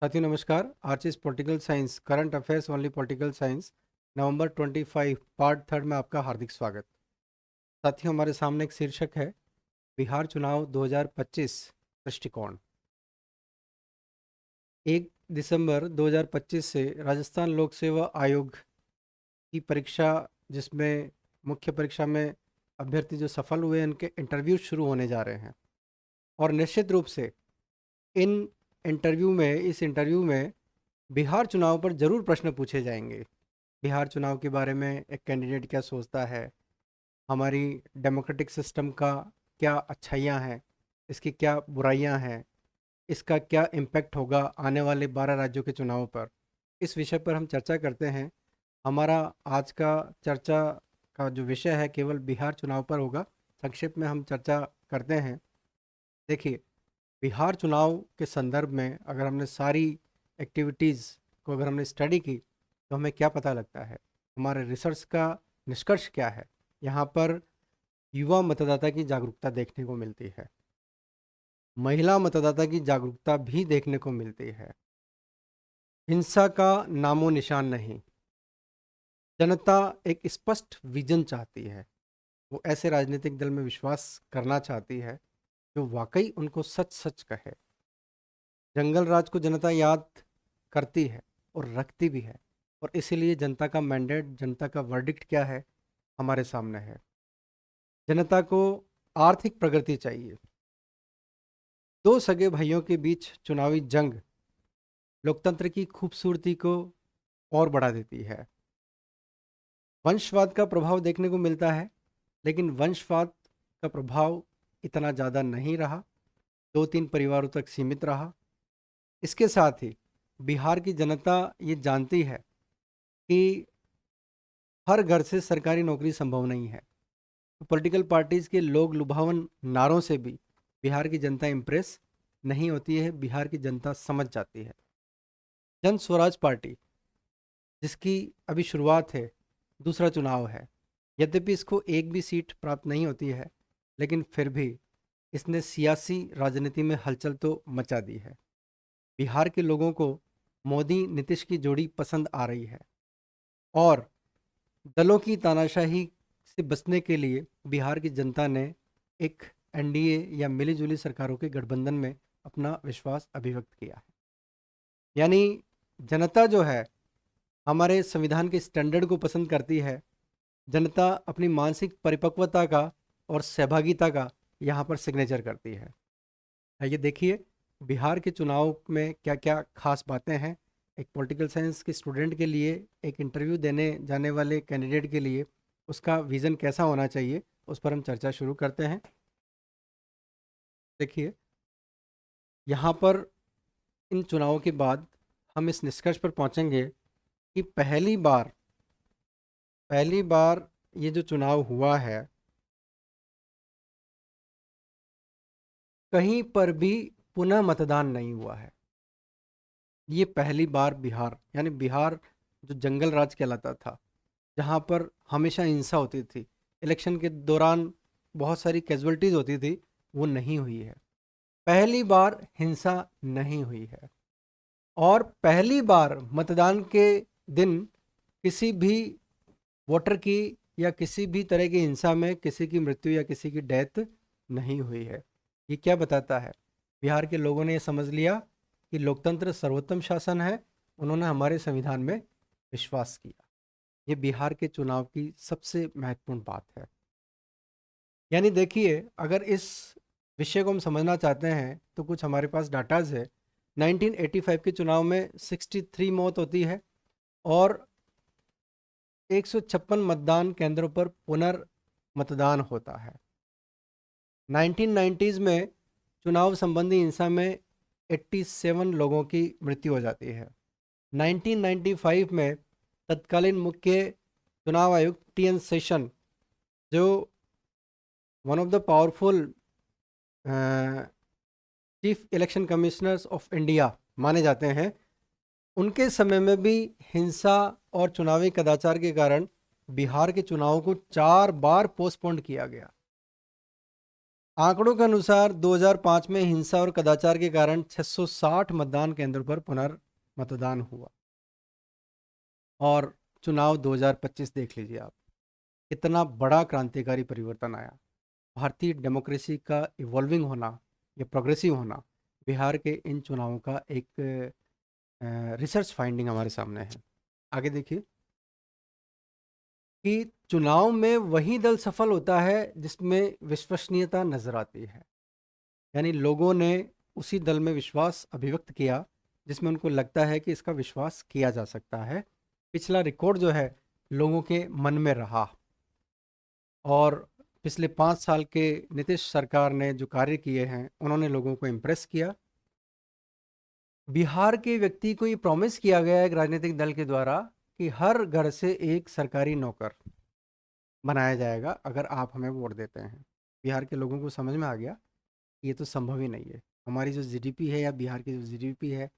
साथियों नमस्कार। Archis political science current affairs only political science November 25 part third में आपका हार्दिक स्वागत। साथियों हमारे सामने एक शीर्षक है बिहार चुनाव 2025 दृष्टिकोण। 1 दिसंबर 2025 से राजस्थान लोक सेवा आयोग की परीक्षा, जिसमें मुख्य परीक्षा में अभ्यर्थी जो सफल हुए उनके इंटरव्यू शुरू होने जा रहे हैं। और निश्चित रूप से इस इंटरव्यू में बिहार चुनाव पर ज़रूर प्रश्न पूछे जाएंगे। बिहार चुनाव के बारे में एक कैंडिडेट क्या सोचता है, हमारी डेमोक्रेटिक सिस्टम का क्या अच्छाइयाँ हैं, इसकी क्या बुराइयाँ हैं, इसका क्या इम्पैक्ट होगा आने वाले 12 राज्यों के चुनाव पर। इस विषय पर हम चर्चा करते हैं। हमारा आज का चर्चा का जो विषय है केवल बिहार चुनाव पर होगा। संक्षिप्त में हम चर्चा करते हैं। देखिए, बिहार चुनाव के संदर्भ में अगर हमने सारी एक्टिविटीज़ को अगर हमने स्टडी की तो हमें क्या पता लगता है, हमारे रिसर्च का निष्कर्ष क्या है। यहाँ पर युवा मतदाता की जागरूकता देखने को मिलती है, महिला मतदाता की जागरूकता भी देखने को मिलती है, हिंसा का नामो निशान नहीं। जनता एक स्पष्ट विजन चाहती है, वो ऐसे राजनीतिक दल में विश्वास करना चाहती है जो वाकई उनको सच सच कहे। जंगल राज को जनता याद करती है और रखती भी है, और इसीलिए जनता का मैंडेट, जनता का वर्डिक्ट क्या है हमारे सामने है। जनता को आर्थिक प्रगति चाहिए। दो सगे भाइयों के बीच चुनावी जंग लोकतंत्र की खूबसूरती को और बढ़ा देती है। वंशवाद का प्रभाव देखने को मिलता है, लेकिन वंशवाद का प्रभाव इतना ज़्यादा नहीं रहा, 2-3 परिवारों तक सीमित रहा। इसके साथ ही बिहार की जनता ये जानती है कि हर घर से सरकारी नौकरी संभव नहीं है। तो पॉलिटिकल पार्टीज के लोग लुभावन नारों से भी बिहार की जनता इम्प्रेस नहीं होती है, बिहार की जनता समझ जाती है। जन स्वराज पार्टी, जिसकी अभी शुरुआत है, दूसरा चुनाव है, यद्यपि इसको एक भी सीट प्राप्त नहीं होती है, लेकिन फिर भी इसने सियासी राजनीति में हलचल तो मचा दी है। बिहार के लोगों को मोदी नीतीश की जोड़ी पसंद आ रही है, और दलों की तानाशाही से बचने के लिए बिहार की जनता ने एक एनडीए या मिलीजुली सरकारों के गठबंधन में अपना विश्वास अभिव्यक्त किया है। यानी जनता जो है हमारे संविधान के स्टैंडर्ड को पसंद करती है। जनता अपनी मानसिक परिपक्वता का और सहभागिता का यहाँ पर सिग्नेचर करती है। आइए देखिए बिहार के चुनाव में क्या क्या खास बातें हैं। एक पॉलिटिकल साइंस के स्टूडेंट के लिए, एक इंटरव्यू देने जाने वाले कैंडिडेट के लिए उसका विज़न कैसा होना चाहिए, उस पर हम चर्चा शुरू करते हैं। देखिए, यहाँ पर इन चुनावों के बाद हम इस निष्कर्ष पर पहुँचेंगे कि पहली बार ये जो चुनाव हुआ है, कहीं पर भी पुनः मतदान नहीं हुआ है। ये पहली बार बिहार, यानी बिहार जो जंगल राज कहलाता था, जहाँ पर हमेशा हिंसा होती थी, इलेक्शन के दौरान बहुत सारी कैजुअलिटीज़ होती थी, वो नहीं हुई है। पहली बार हिंसा नहीं हुई है, और पहली बार मतदान के दिन किसी भी वोटर की या किसी भी तरह की हिंसा में किसी की मृत्यु या किसी की डेथ नहीं हुई है। ये क्या बताता है? बिहार के लोगों ने ये समझ लिया कि लोकतंत्र सर्वोत्तम शासन है। उन्होंने हमारे संविधान में विश्वास किया। ये बिहार के चुनाव की सबसे महत्वपूर्ण बात है। यानी देखिए, अगर इस विषय को हम समझना चाहते हैं तो कुछ हमारे पास डाटाज है। 1985 के चुनाव में 63 मौत होती है, और 156 मतदान केंद्रों पर पुनर्मतदान होता है। 1990s में चुनाव संबंधी हिंसा में 87 लोगों की मृत्यु हो जाती है। 1995 में तत्कालीन मुख्य चुनाव आयुक्त टी एन सेशन, जो one of the powerful chief election commissioners of India माने जाते हैं, उनके समय में भी हिंसा और चुनावी कदाचार के कारण बिहार के चुनावों को 4 बार पोस्टपोन्ड किया गया। आंकड़ों के अनुसार 2005 में हिंसा और कदाचार के कारण 660 मतदान केंद्रों पर पुनर्मतदान हुआ। और चुनाव 2025 देख लीजिए आप, कितना बड़ा क्रांतिकारी परिवर्तन आया। भारतीय डेमोक्रेसी का इवॉल्विंग होना या प्रोग्रेसिव होना बिहार के इन चुनावों का एक रिसर्च फाइंडिंग हमारे सामने है। आगे देखिए कि चुनाव में वही दल सफल होता है जिसमें विश्वसनीयता नजर आती है। यानी लोगों ने उसी दल में विश्वास अभिव्यक्त किया जिसमें उनको लगता है कि इसका विश्वास किया जा सकता है। पिछला रिकॉर्ड जो है लोगों के मन में रहा। और पिछले 5 साल के नीतीश सरकार ने जो कार्य किए हैं उन्होंने लोगों को इम्प्रेस किया। बिहार के व्यक्ति को ये प्रॉमिस किया गया है एक राजनीतिक दल के द्वारा कि हर घर से एक सरकारी नौकर बनाया जाएगा अगर आप हमें वोट देते हैं। बिहार के लोगों को समझ में आ गया कि ये तो संभव ही नहीं है। हमारी जो जीडीपी है या बिहार की जो जीडीपी है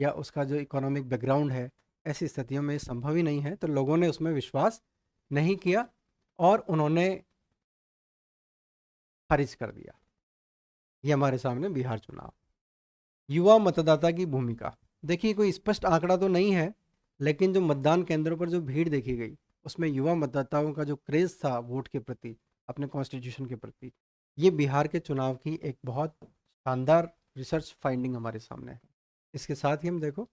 या उसका जो इकोनॉमिक बैकग्राउंड है, ऐसी स्थितियों में ये संभव ही नहीं है। तो लोगों ने उसमें विश्वास नहीं किया और उन्होंने खारिज कर दिया। ये हमारे सामने बिहार चुनाव। युवा मतदाता की भूमिका देखिए, कोई स्पष्ट आंकड़ा तो नहीं है, लेकिन जो मतदान केंद्रों पर जो भीड़ देखी गई उसमें युवा मतदाताओं का जो क्रेज था वोट के प्रति, अपने कॉन्स्टिट्यूशन के प्रति, ये बिहार के चुनाव की एक बहुत शानदार रिसर्च फाइंडिंग हमारे सामने है। इसके साथ ही हम देखो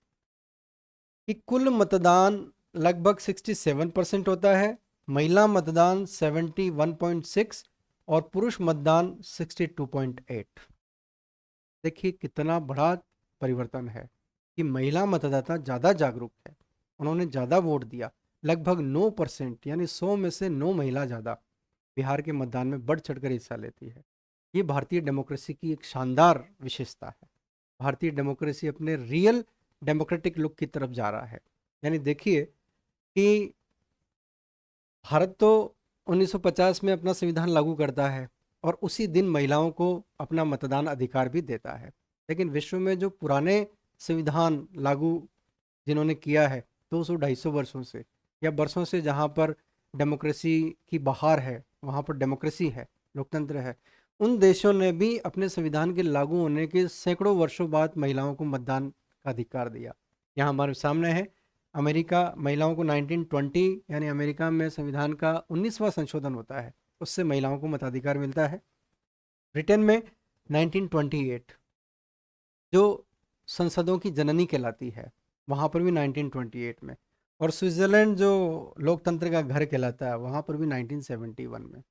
कि कुल मतदान लगभग 67% होता है, महिला मतदान 71.6 और पुरुष मतदान 62.8। देखिए कितना बड़ा परिवर्तन है कि महिला मतदाता ज़्यादा जागरूक है, उन्होंने ज़्यादा वोट दिया। लगभग 9% यानी 100 में से 9 महिला ज़्यादा बिहार के मतदान में बढ़ चढ़कर हिस्सा लेती है। ये भारतीय डेमोक्रेसी की एक शानदार विशेषता है। भारतीय डेमोक्रेसी अपने रियल डेमोक्रेटिक लुक की तरफ जा रहा है। यानी देखिए कि भारत तो 1950 में अपना संविधान लागू करता है और उसी दिन महिलाओं को अपना मतदान अधिकार भी देता है। लेकिन विश्व में जो पुराने संविधान लागू जिन्होंने किया है 200-250 वर्षों से या वर्षों से, जहाँ पर डेमोक्रेसी की बहार है, वहाँ पर डेमोक्रेसी है, लोकतंत्र है, उन देशों ने भी अपने संविधान के लागू होने के सैकड़ों वर्षों बाद महिलाओं को मतदान का अधिकार दिया। यहाँ हमारे सामने है अमेरिका, महिलाओं को 1920 यानी अमेरिका में संविधान का 19वां संशोधन होता है, उससे महिलाओं को मताधिकार मिलता है। ब्रिटेन में 1928 जो संसदों की जननी कहलाती है, वहाँ पर भी 1928 में। और स्विट्ज़रलैंड जो लोकतंत्र का घर कहलाता है, वहाँ पर भी 1971 में।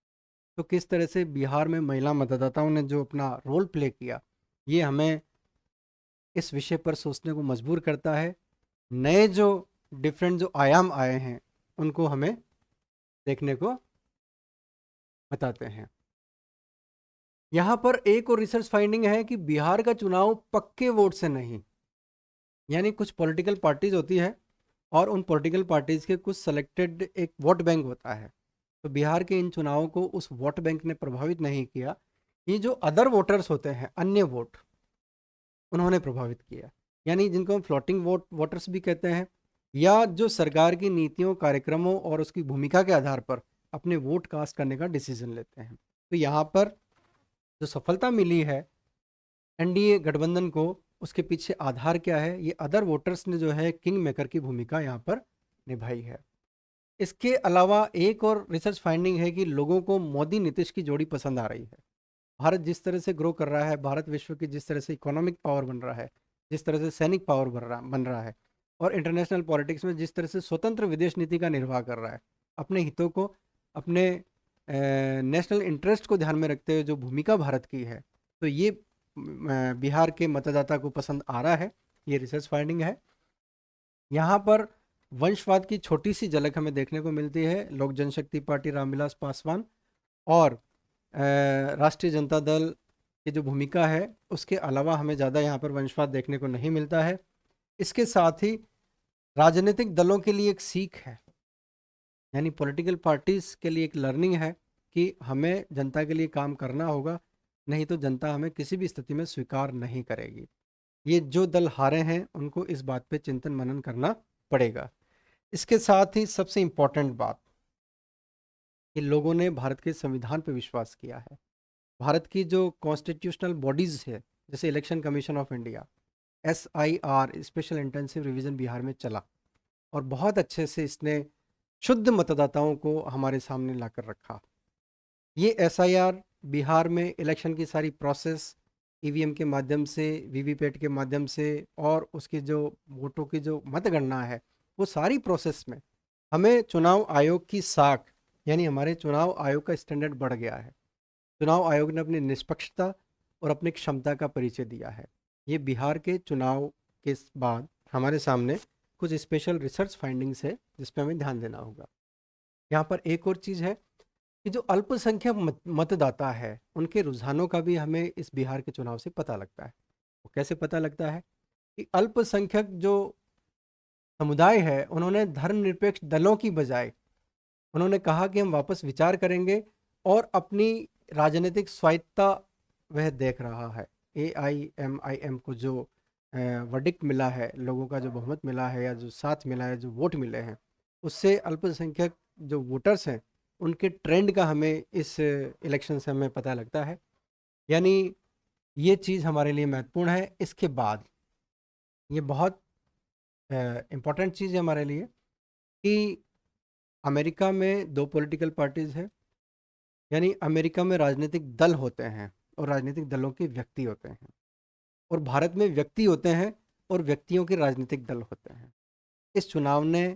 तो किस तरह से बिहार में महिला मतदाताओं ने जो अपना रोल प्ले किया, ये हमें इस विषय पर सोचने को मजबूर करता है। नए जो डिफरेंट जो आयाम आए हैं उनको हमें देखने को बताते हैं। यहाँ पर एक और रिसर्च फाइंडिंग है कि बिहार का चुनाव पक्के वोट से नहीं, यानी कुछ पॉलिटिकल पार्टीज होती है और उन पॉलिटिकल पार्टीज के कुछ सेलेक्टेड एक वोट बैंक होता है। तो बिहार के इन चुनावों को उस वोट बैंक ने प्रभावित नहीं किया। ये जो अदर वोटर्स होते हैं, अन्य वोट, उन्होंने प्रभावित किया। यानी जिनको हम फ्लोटिंग वोटर्स भी कहते हैं, या जो सरकार की नीतियों, कार्यक्रमों और उसकी भूमिका के आधार पर अपने वोट कास्ट करने का डिसीजन लेते हैं। तो यहाँ पर जो सफलता मिली है एनडीए गठबंधन को, उसके पीछे आधार क्या है? ये अदर वोटर्स ने जो है किंग मेकर की भूमिका यहाँ पर निभाई है। इसके अलावा एक और रिसर्च फाइंडिंग है कि लोगों को मोदी नीतीश की जोड़ी पसंद आ रही है। भारत जिस तरह से ग्रो कर रहा है, भारत विश्व की जिस तरह से इकोनॉमिक पावर बन रहा है, जिस तरह से सैनिक पावर बन रहा है और इंटरनेशनल पॉलिटिक्स में जिस तरह से स्वतंत्र विदेश नीति का निर्वाह कर रहा है, अपने हितों को, अपने नेशनल इंटरेस्ट को ध्यान में रखते हुए जो भूमिका भारत की है, तो ये बिहार के मतदाता को पसंद आ रहा है। ये रिसर्च फाइंडिंग है। यहाँ पर वंशवाद की छोटी सी झलक हमें देखने को मिलती है। लोक जनशक्ति पार्टी रामविलास पासवान और राष्ट्रीय जनता दल की जो भूमिका है, उसके अलावा हमें ज़्यादा यहाँ पर वंशवाद देखने को नहीं मिलता है। इसके साथ ही राजनीतिक दलों के लिए एक सीख है, यानी पॉलिटिकल पार्टीज के लिए एक लर्निंग है कि हमें जनता के लिए काम करना होगा, नहीं तो जनता हमें किसी भी स्थिति में स्वीकार नहीं करेगी। ये जो दल हारे हैं उनको इस बात पे चिंतन मनन करना पड़ेगा। इसके साथ ही सबसे इम्पोर्टेंट बात कि लोगों ने भारत के संविधान पर विश्वास किया है। भारत की जो कॉन्स्टिट्यूशनल बॉडीज़ है, जैसे election commission of India, SIR, special intensive revision Bihar में चला और बहुत अच्छे से इसने शुद्ध मतदाताओं को हमारे सामने लाकर रखा। ये SIR बिहार में इलेक्शन की सारी प्रोसेस EVM के माध्यम से, वीवीपैट के माध्यम से और उसकी जो वोटों की जो मतगणना है, वो सारी प्रोसेस में हमें चुनाव आयोग की साख, यानी हमारे चुनाव आयोग का स्टैंडर्ड बढ़ गया है। चुनाव आयोग ने अपनी निष्पक्षता और अपनी क्षमता का परिचय दिया है। ये बिहार के चुनाव के बाद हमारे सामने कुछ स्पेशल रिसर्च फाइंडिंग्स है जिस पर हमें ध्यान देना होगा। यहाँ पर एक और चीज़ है कि जो अल्पसंख्यक मतदाता है, उनके रुझानों का भी हमें इस बिहार के चुनाव से पता लगता है। वो कैसे पता लगता है कि अल्पसंख्यक जो समुदाय है, उन्होंने धर्मनिरपेक्ष दलों की बजाय उन्होंने कहा कि हम वापस विचार करेंगे और अपनी राजनीतिक स्वायत्ता वह देख रहा है। AIMIM को जो वर्डिक्ट मिला है, लोगों का जो बहुमत मिला है या जो साथ मिला है, जो वोट मिले हैं, उससे अल्पसंख्यक जो वोटर्स हैं उनके ट्रेंड का हमें इस इलेक्शन से हमें पता लगता है। यानी ये चीज़ हमारे लिए महत्वपूर्ण है। इसके बाद ये बहुत इम्पोर्टेंट चीज़ है हमारे लिए कि अमेरिका में 2 पॉलिटिकल पार्टीज़ हैं, यानी अमेरिका में राजनीतिक दल होते हैं और राजनीतिक दलों के व्यक्ति होते हैं, और भारत में व्यक्ति होते हैं और व्यक्तियों के राजनीतिक दल होते हैं। इस चुनाव ने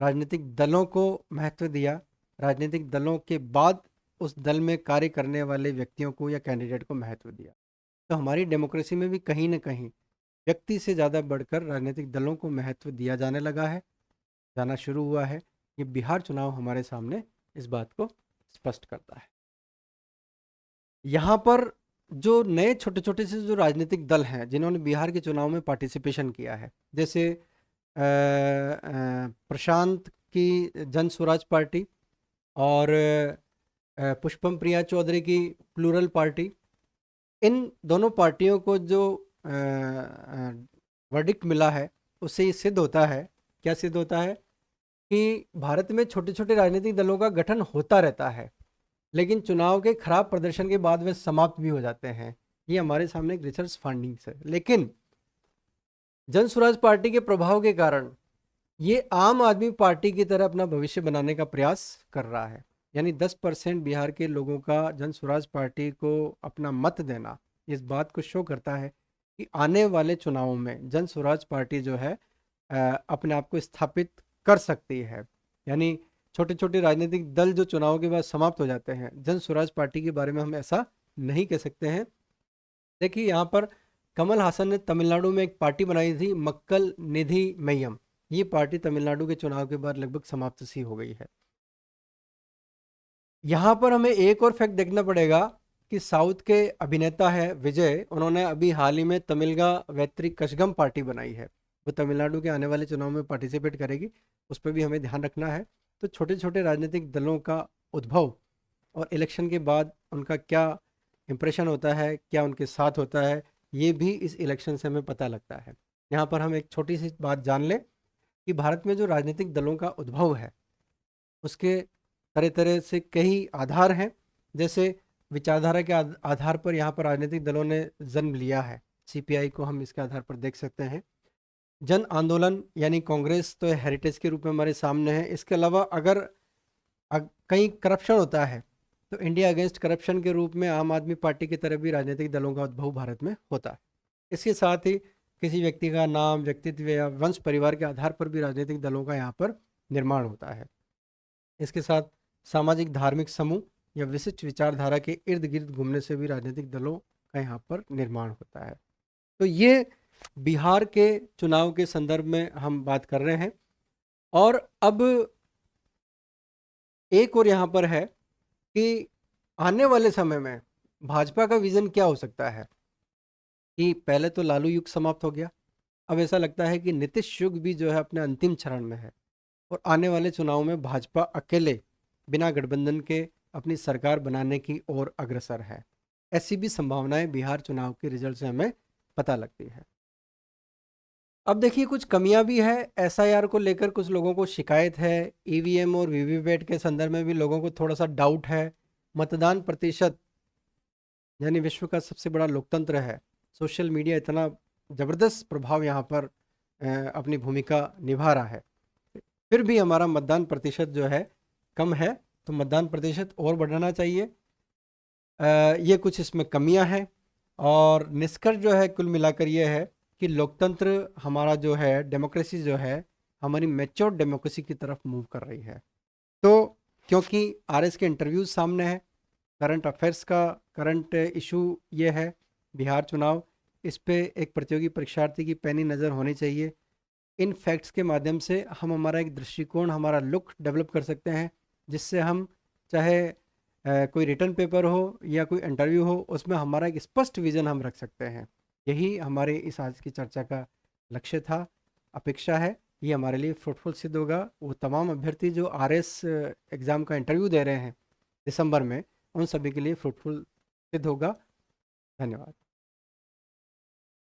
राजनीतिक दलों को महत्व दिया, राजनीतिक दलों के बाद उस दल में कार्य करने वाले व्यक्तियों को या कैंडिडेट को महत्व दिया। तो हमारी डेमोक्रेसी में भी कहीं न कहीं व्यक्ति से ज़्यादा बढ़कर राजनीतिक दलों को महत्व दिया जाने लगा है, जाना शुरू हुआ है। ये बिहार चुनाव हमारे सामने इस बात को स्पष्ट करता है। यहाँ पर जो नए छोटे-छोटे से जो राजनीतिक दल हैं, जिन्होंने बिहार के चुनाव में पार्टिसिपेशन किया है, जैसे प्रशांत की जन स्वराज पार्टी और पुष्पम प्रिया चौधरी की प्लूरल पार्टी, इन दोनों पार्टियों को जो वर्डिक्ट मिला है, उससे ये सिद्ध होता है, क्या सिद्ध होता है कि भारत में छोटे-छोटे राजनीतिक दलों का गठन होता रहता है, लेकिन चुनाव के खराब प्रदर्शन के बाद वे समाप्त भी हो जाते हैं। ये हमारे सामने एक रिसर्च फाइंडिंग्स है। लेकिन जन स्वराज पार्टी के प्रभाव के कारण ये आम आदमी पार्टी की तरह अपना भविष्य बनाने का प्रयास कर रहा है। यानी 10% बिहार के लोगों का जन स्वराज पार्टी को अपना मत देना इस बात को शो करता है कि आने वाले चुनावों में जन स्वराज पार्टी जो है अपने आप को स्थापित कर सकती है। यानी छोटे छोटे राजनीतिक दल जो चुनाव के बाद समाप्त हो जाते हैं, जन स्वराज पार्टी के बारे में हम ऐसा नहीं कह सकते हैं। देखिए, यहाँ पर कमल हासन ने तमिलनाडु में एक पार्टी बनाई थी, मक्कल निधि मय्यम। ये पार्टी तमिलनाडु के चुनाव के बाद लगभग समाप्त सी हो गई है। यहाँ पर हमें एक और फैक्ट देखना पड़ेगा कि साउथ के अभिनेता है विजय, उन्होंने अभी हाल ही में तमिलगा वैत्री कशगम पार्टी बनाई है। वो तमिलनाडु के आने वाले चुनाव में पार्टिसिपेट करेगी, उस पर भी हमें ध्यान रखना है। तो छोटे छोटे राजनीतिक दलों का उद्भव और इलेक्शन के बाद उनका क्या इम्प्रेशन होता है, क्या उनके साथ होता है, ये भी इस इलेक्शन से हमें पता लगता है। यहाँ पर हम एक छोटी सी बात जान लें कि भारत में जो राजनीतिक दलों का उद्भव है, उसके तरह तरह से कई आधार हैं। जैसे विचारधारा के आधार पर यहाँ पर राजनीतिक दलों ने जन्म लिया है। CPI को हम इसके आधार पर देख सकते हैं। जन आंदोलन यानी कांग्रेस तो हेरिटेज के रूप में हमारे सामने है। इसके अलावा अगर कहीं करप्शन होता है तो इंडिया अगेंस्ट करप्शन के रूप में आम आदमी पार्टी की तरह भी राजनीतिक दलों का उद्भव भारत में होता है। इसके साथ ही किसी व्यक्ति का नाम, व्यक्तित्व या वंश परिवार के आधार पर भी राजनीतिक दलों का यहाँ पर निर्माण होता है। इसके साथ सामाजिक धार्मिक समूह या विशिष्ट विचारधारा के इर्द गिर्द घूमने से भी राजनीतिक दलों का यहाँ पर निर्माण होता है। तो ये बिहार के चुनाव के संदर्भ में हम बात कर रहे हैं। और अब एक और यहाँ पर है कि आने वाले समय में भाजपा का विजन क्या हो सकता है कि पहले तो लालू युग समाप्त हो गया, अब ऐसा लगता है कि नीतीश युग भी जो है अपने अंतिम चरण में है और आने वाले चुनाव में भाजपा अकेले बिना गठबंधन के अपनी सरकार बनाने की ओर अग्रसर है। ऐसी भी संभावनाएं बिहार चुनाव के रिजल्ट से हमें पता लगती है। अब देखिए, कुछ कमियां भी है। SIR को लेकर कुछ लोगों को शिकायत है। EVM और वीवीपैट के संदर्भ में भी लोगों को थोड़ा सा डाउट है। मतदान प्रतिशत यानी विश्व का सबसे बड़ा लोकतंत्र है, सोशल मीडिया इतना ज़बरदस्त प्रभाव यहाँ पर अपनी भूमिका निभा रहा है। फिर भी हमारा मतदान प्रतिशत जो है कम है, तो मतदान प्रतिशत और बढ़ाना चाहिए। ये कुछ इसमें कमियां हैं, और निष्कर्ष जो है कुल मिलाकर ये है कि लोकतंत्र हमारा जो है, डेमोक्रेसी जो है, हमारी मैच्योर डेमोक्रेसी की तरफ मूव कर रही है। तो क्योंकि आरएस के इंटरव्यूज सामने है, करंट अफेयर्स का करंट इशू ये है, बिहार चुनाव, इस पे एक प्रतियोगी परीक्षार्थी की पैनी नज़र होनी चाहिए। इन फैक्ट्स के माध्यम से हम हमारा एक दृष्टिकोण, हमारा लुक डेवलप कर सकते हैं, जिससे हम चाहे कोई रिटर्न पेपर हो या कोई इंटरव्यू हो, उसमें हमारा एक स्पष्ट विज़न हम रख सकते हैं। यही हमारे इस आज की चर्चा का लक्ष्य था। अपेक्षा है ये हमारे लिए फ्रूटफुल सिद्ध होगा। वो तमाम अभ्यर्थी जो आरएस एग्ज़ाम का इंटरव्यू दे रहे हैं दिसंबर में, उन सभी के लिए फ्रूटफुल सिद्ध होगा। धन्यवाद।